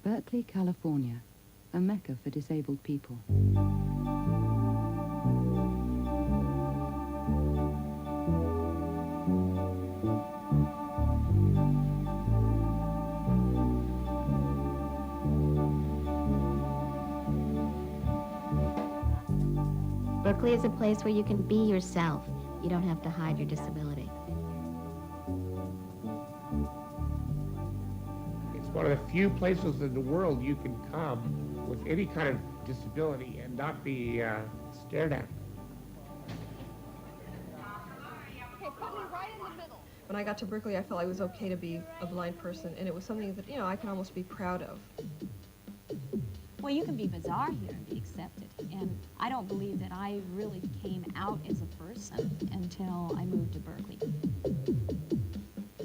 Berkeley, California, a mecca for disabled people. Berkeley is a place where you can be yourself. You don't have to hide your disability. It's one of the few places in the world you can come with any kind of disability and not be stared at. Okay, put me right in the middle. When I got to Berkeley, I felt it was okay to be a blind person, and it was something that, I can almost be proud of. Well, you can be bizarre here and be accepted. And I don't believe that I really came out as a person until I moved to Berkeley.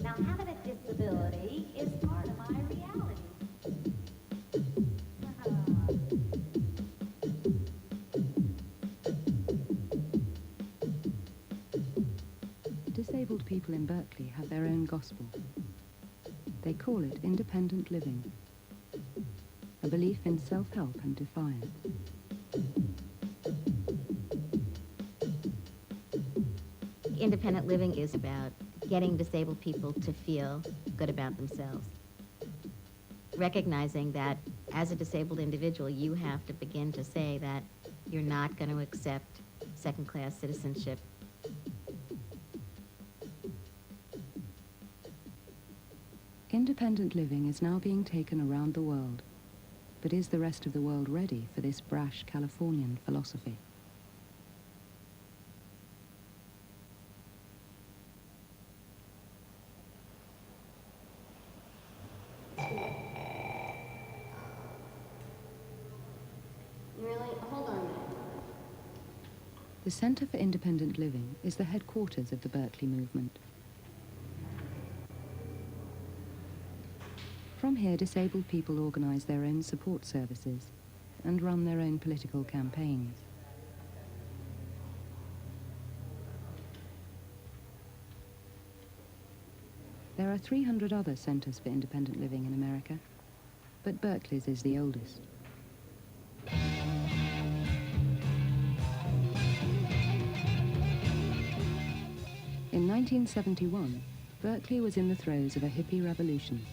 Now, having a disability is part of my reality. Disabled people in Berkeley have their own gospel. They call it independent living, a belief in self-help and defiance. Independent living is about getting disabled people to feel good about themselves. Recognizing that as a disabled individual, you have to begin to say that you're not going to accept second-class citizenship. Independent living is now being taken around the world, but is the rest of the world ready for this brash Californian philosophy? The Center for Independent Living is the headquarters of the Berkeley movement. From here, disabled people organize their own support services and run their own political campaigns. There are 300 other centers for independent living in America, but Berkeley's is the oldest. In 1971, Berkeley was in the throes of a hippie revolution.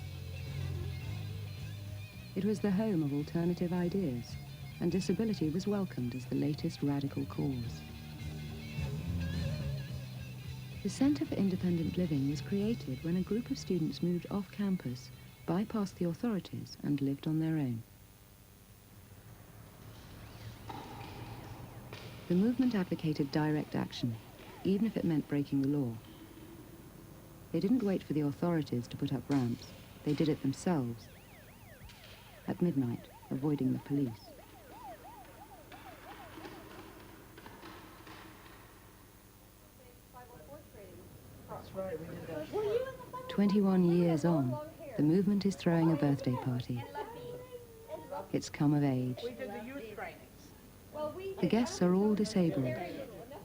It was the home of alternative ideas, and disability was welcomed as the latest radical cause. The Center for Independent Living was created when a group of students moved off campus, bypassed the authorities, and lived on their own. The movement advocated direct action, even if it meant breaking the law. They didn't wait for the authorities to put up ramps. They did it themselves, at midnight, avoiding the police. That's right, we did that. 21 years on, the movement is throwing a birthday party. It's come of age. We did the youth trainings. The guests are all disabled.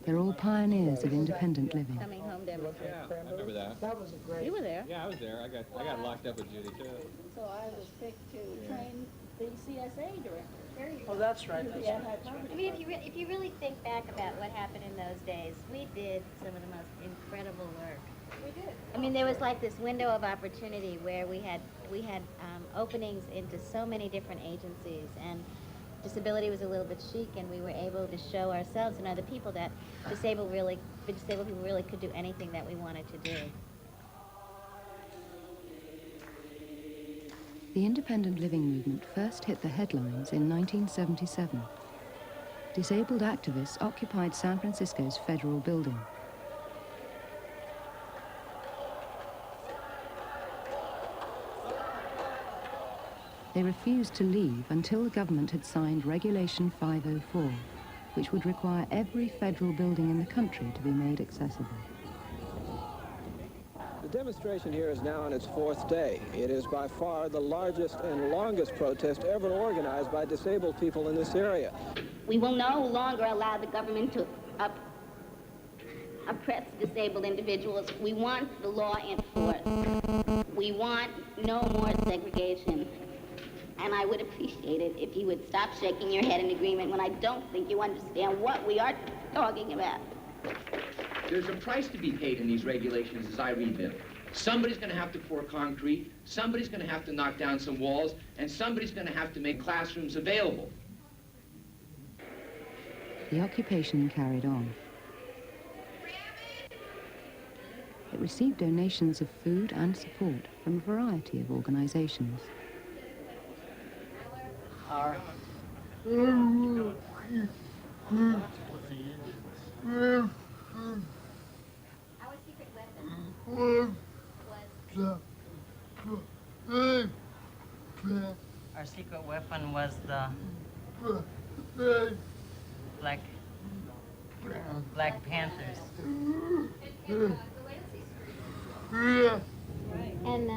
They're all pioneers of independent living. Coming home demonstration. Yeah, I remember that. That was a great. You were there. Yeah, I was there. I got locked up with Judy too. So I was picked to train the CSA director. There you Oh, that's right. That's Yeah, right. I mean, if you really think back about what happened in those days, we did some of the most incredible work. We did. I mean, there was like this window of opportunity where we had openings into so many different agencies, and disability was a little bit chic, and we were able to show ourselves and other people that disabled people really could do anything that we wanted to do. The independent living movement first hit the headlines in 1977. Disabled activists occupied San Francisco's federal building. They refused to leave until the government had signed Regulation 504, which would require every federal building in the country to be made accessible. The demonstration here is now on its fourth day. It is by far the largest and longest protest ever organized by disabled people in this area. We will no longer allow the government to oppress disabled individuals. We want the law enforced. We want no more segregation. And I would appreciate it if you would stop shaking your head in agreement when I don't think you understand what we are talking about. There's a price to be paid in these regulations as I read them. Somebody's going to have to pour concrete, somebody's going to have to knock down some walls, and somebody's going to have to make classrooms available. The occupation carried on. It received donations of food and support from a variety of organizations. Our secret weapon Our secret weapon was the Black Panthers. and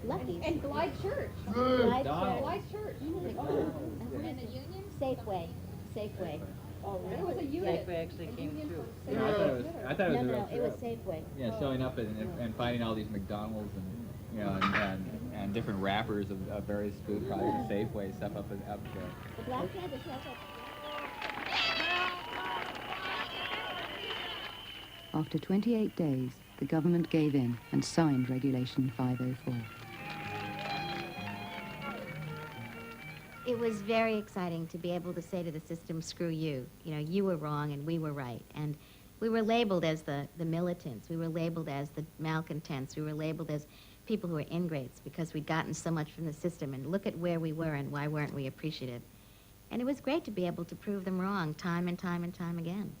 Lucky's. And Glide Church. Glide Church. And a union? Safeway. Oh, really? It was a unit. Safeway actually came through. No, I thought it was No, it was Safeway. Yeah, showing up and finding all these McDonald's and and different wrappers of various food products, Safeway stuff up there. The Black Panthers held up. After 28 days, the government gave in and signed Regulation 504. It was very exciting to be able to say to the system, screw you. You know, you were wrong and we were right. And we were labeled as the militants. We were labeled as the malcontents. We were labeled as people who were ingrates because we'd gotten so much from the system. And look at where we were and why weren't we appreciative. And it was great to be able to prove them wrong time and time and time again.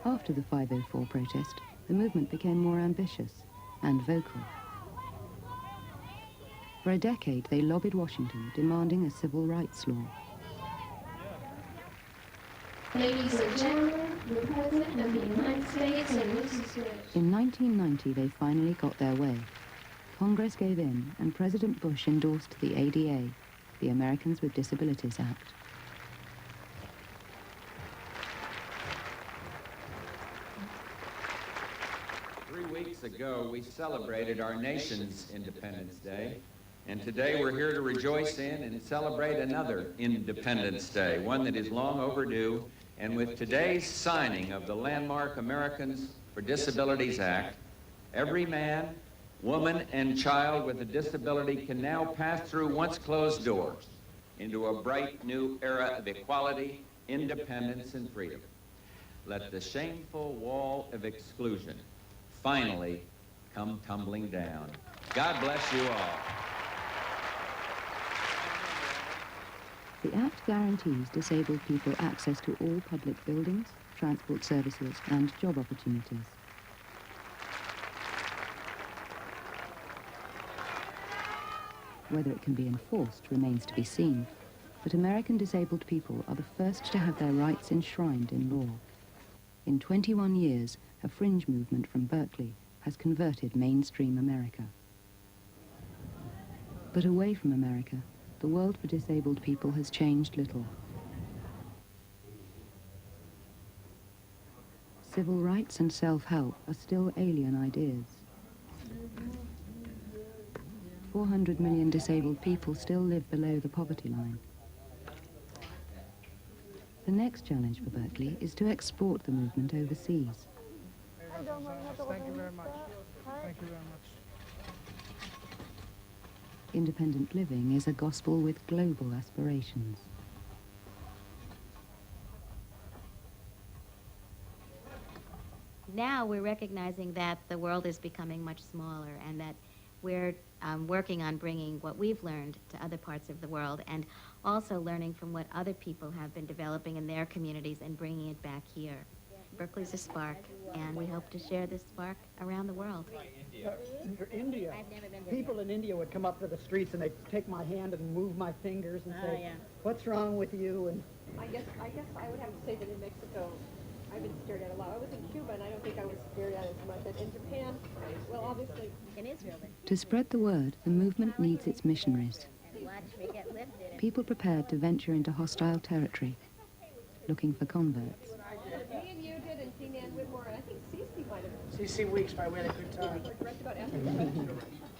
After the 504 protest, the movement became more ambitious and vocal. For a decade, they lobbied Washington, demanding a civil rights law. Ladies and gentlemen, the President of the United States and Mrs. In 1990, they finally got their way. Congress gave in, and President Bush endorsed the ADA, the Americans with Disabilities Act. Ago, we celebrated our nation's Independence Day, and today we're here to rejoice in and celebrate another Independence Day, one that is long overdue. And with today's signing of the landmark Americans for Disabilities Act, every man, woman, and child with a disability can now pass through once closed doors into a bright new era of equality, independence, and freedom. Let the shameful wall of exclusion finally come tumbling down. God bless you all. The Act guarantees disabled people access to all public buildings, transport services, and job opportunities. Whether it can be enforced remains to be seen, but American disabled people are the first to have their rights enshrined in law. In 21 years, a fringe movement from Berkeley has converted mainstream America. But away from America, the world for disabled people has changed little. Civil rights and self-help are still alien ideas. 400 million disabled people still live below the poverty line. The next challenge for Berkeley is to export the movement overseas. Thank you very much. Thank you very much. Independent living is a gospel with global aspirations. Now we're recognizing that the world is becoming much smaller and that we're working on bringing what we've learned to other parts of the world and also learning from what other people have been developing in their communities and bringing it back here. Berkeley's a spark, and we hope to share this spark around the world. India. People in India would come up to the streets and they'd take my hand and move my fingers and say, what's wrong with you? And I guess I would have to say that in Mexico, I've been stared at a lot. I was in Cuba, and I don't think I was stared at as much. And in Japan, well, obviously, in Israel. To spread the word, the movement needs its missionaries. People prepared to venture into hostile territory, looking for converts. Me and you did, and Dean Ann Whitmore, and I think Cece might have. CC Weeks, we had a good time.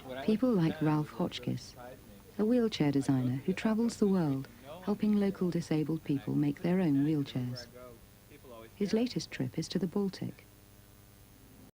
What I People like Ralph Hotchkiss, a wheelchair designer who travels the world helping local disabled people make their own wheelchairs. His latest trip is to the Baltic.